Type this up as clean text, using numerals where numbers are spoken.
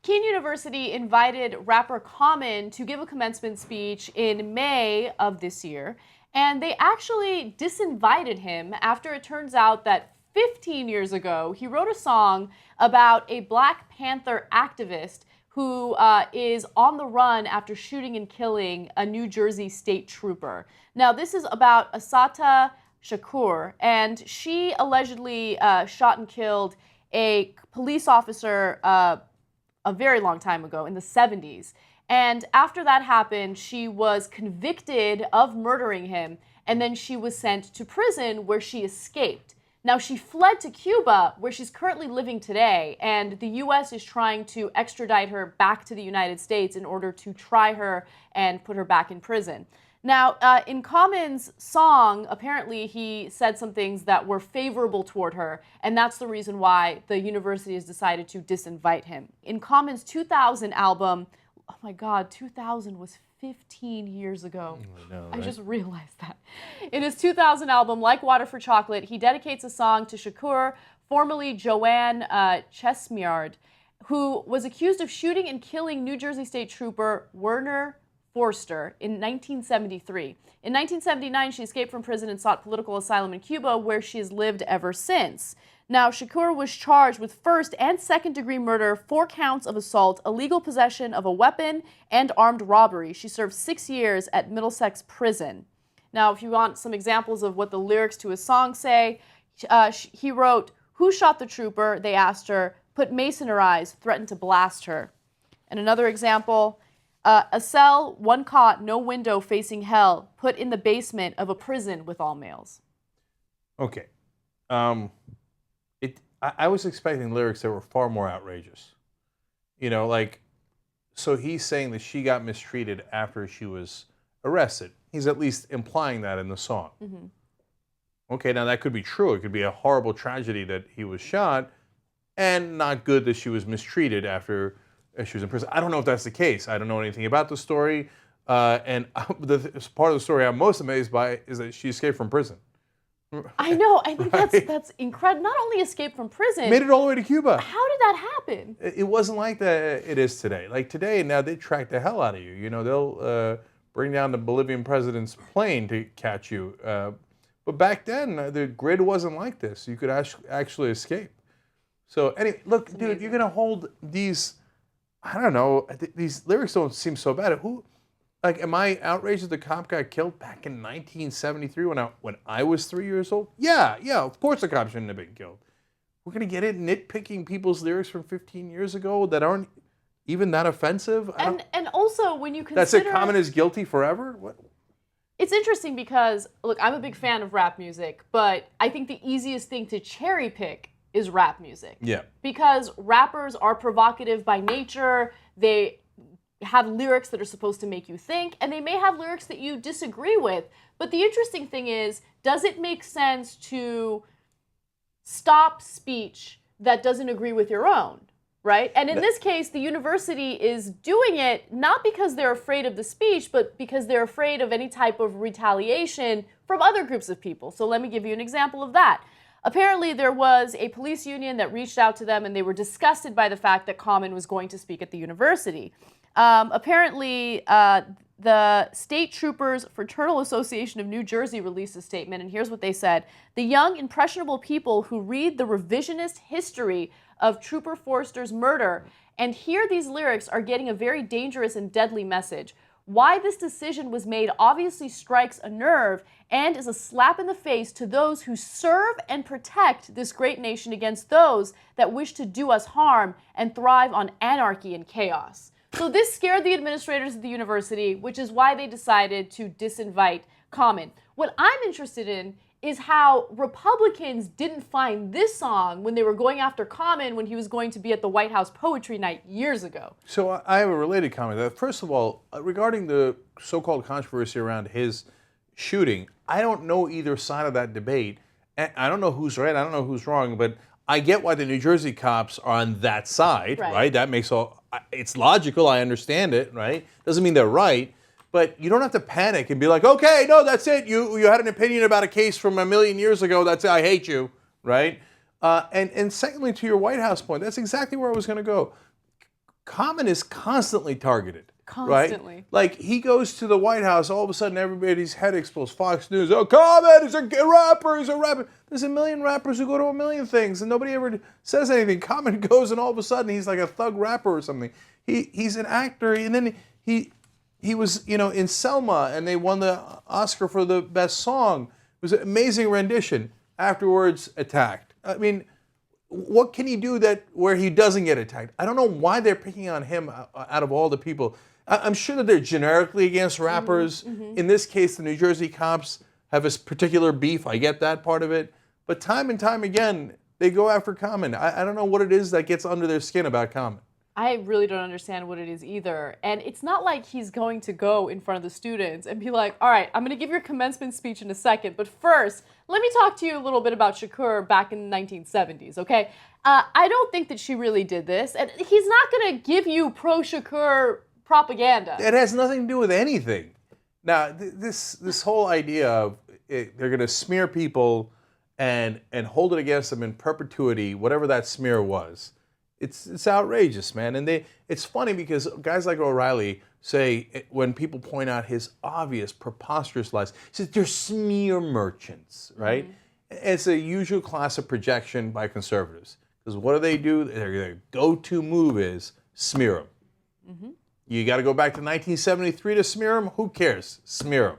Kean University invited rapper Common to give a commencement speech in May of this year, and they actually disinvited him after it turns out that 15 years ago, he wrote a song about a Black Panther activist who is on the run after shooting and killing a New Jersey state trooper. Now, this is about Assata Shakur, and she allegedly shot and killed a police officer a very long time ago, in the 70s. And after that happened, she was convicted of murdering him, and then she was sent to prison where she escaped. Now, she fled to Cuba, where she's currently living today, and the U.S. is trying to extradite her back to the United States in order to try her and put her back in prison. Now, in Common's song, apparently he said some things that were favorable toward her, and that's the reason why the university has decided to disinvite him. In Common's 2000 album, oh my God, 2000 was 15 years ago. I know, right? I just realized that. In his 2000 album, Like Water for Chocolate, he dedicates a song to Shakur, formerly Joanne Chesimard, who was accused of shooting and killing New Jersey State Trooper Werner Foerster in 1973. In 1979, she escaped from prison and sought political asylum in Cuba, where she has lived ever since. Now, Shakur was charged with first and second-degree murder, 4 counts of assault, illegal possession of a weapon, and armed robbery. She served 6 years at Middlesex Prison. Now, if you want some examples of what the lyrics to his song say, he wrote, "Who shot the trooper?" They asked her. "Put mace in her eyes, threatened to blast her." And another example, a cell, 1 cot, no window, facing hell, put in the basement of a prison with all males. Okay. I was expecting lyrics that were far more outrageous. You know, like, so he's saying that she got mistreated after she was arrested. He's at least implying that in the song. Mm-hmm. Okay, now that could be true. It could be a horrible tragedy that he was shot, and not good that she was mistreated after she was in prison. I don't know if that's the case. I don't know anything about the story. And the part of the story I'm most amazed by is that she escaped from prison. I know. I think that's incredible. Not only escaped from prison. Made it all the way to Cuba. How did that happen? It wasn't like that it is today. Like today, now they track the hell out of you. You know, they'll bring down the Bolivian president's plane to catch you. But back then, the grid wasn't like this. You could actually escape. So anyway, look, dude, you're going to hold these, I don't know, these lyrics don't seem so bad. Like, am I outraged that the cop got killed back in 1973 when I was 3 years old? Yeah, of course the cop shouldn't have been killed. We're going to get it nitpicking people's lyrics from 15 years ago that aren't even that offensive? And also, when you consider... That's it, Common is guilty forever? What? It's interesting because, look, I'm a big fan of rap music, but I think the easiest thing to cherry pick is rap music. Yeah. Because rappers are provocative by nature, they have lyrics that are supposed to make you think, and they may have lyrics that you disagree with. But the interesting thing is, does it make sense to stop speech that doesn't agree with your own, right? And in this case, the university is doing it not because they're afraid of the speech, but because they're afraid of any type of retaliation from other groups of people. So let me give you an example of that. Apparently, there was a police union that reached out to them, and they were disgusted by the fact that Common was going to speak at the university. Apparently, the State Troopers Fraternal Association of New Jersey released a statement, and here's what they said. The young, impressionable people who read the revisionist history of Trooper Foerster's murder and hear these lyrics are getting a very dangerous and deadly message. Why this decision was made obviously strikes a nerve and is a slap in the face to those who serve and protect this great nation against those that wish to do us harm and thrive on anarchy and chaos. So this scared the administrators of the university, which is why they decided to disinvite Common. What I'm interested in is how Republicans didn't find this song when they were going after Common when he was going to be at the White House Poetry Night years ago. So I have a related comment. First of all, regarding the so-called controversy around his shooting, I don't know either side of that debate. And I don't know who's right, I don't know who's wrong, but I get why the New Jersey cops are on that side, right? That makes it's logical, I understand it, right? Doesn't mean they're right, but you don't have to panic and be like, okay, no, that's it. You had an opinion about a case from a million years ago, that's it, I hate you, right? And secondly, to your White House point, that's exactly where I was going to go. Common is constantly targeted. Constantly. Right? Like, he goes to the White House, all of a sudden everybody's head explodes. Fox News, oh, Common is a rapper, he's a rapper. There's a million rappers who go to a million things, and nobody ever says anything. Common goes, and all of a sudden he's like a thug rapper or something. He's an actor, and then he was, in Selma, and they won the Oscar for the best song. It was an amazing rendition. Afterwards, attacked. I mean, what can he do where he doesn't get attacked? I don't know why they're picking on him out of all the people. I'm sure that they're generically against rappers. In this case, the New Jersey cops have a particular beef. I get that part of it. But time and time again, they go after Common. I don't know what it is that gets under their skin about Common. I really don't understand what it is either. And it's not like he's going to go in front of the students and be like, all right, I'm going to give your commencement speech in a second. But first, let me talk to you a little bit about Shakur back in the 1970s, okay? I don't think that she really did this. And he's not going to give you pro-Shakur propaganda. It has nothing to do with anything. Now, this whole idea of they're going to smear people and hold it against them in perpetuity, whatever that smear was, it's outrageous, man. And it's funny because guys like O'Reilly say, when people point out his obvious, preposterous lies, he says they're smear merchants, right? It's a usual class of projection by conservatives. Because what do? Their go-to move is smear them. You got to go back to 1973 to smear them? Who cares? Smear them.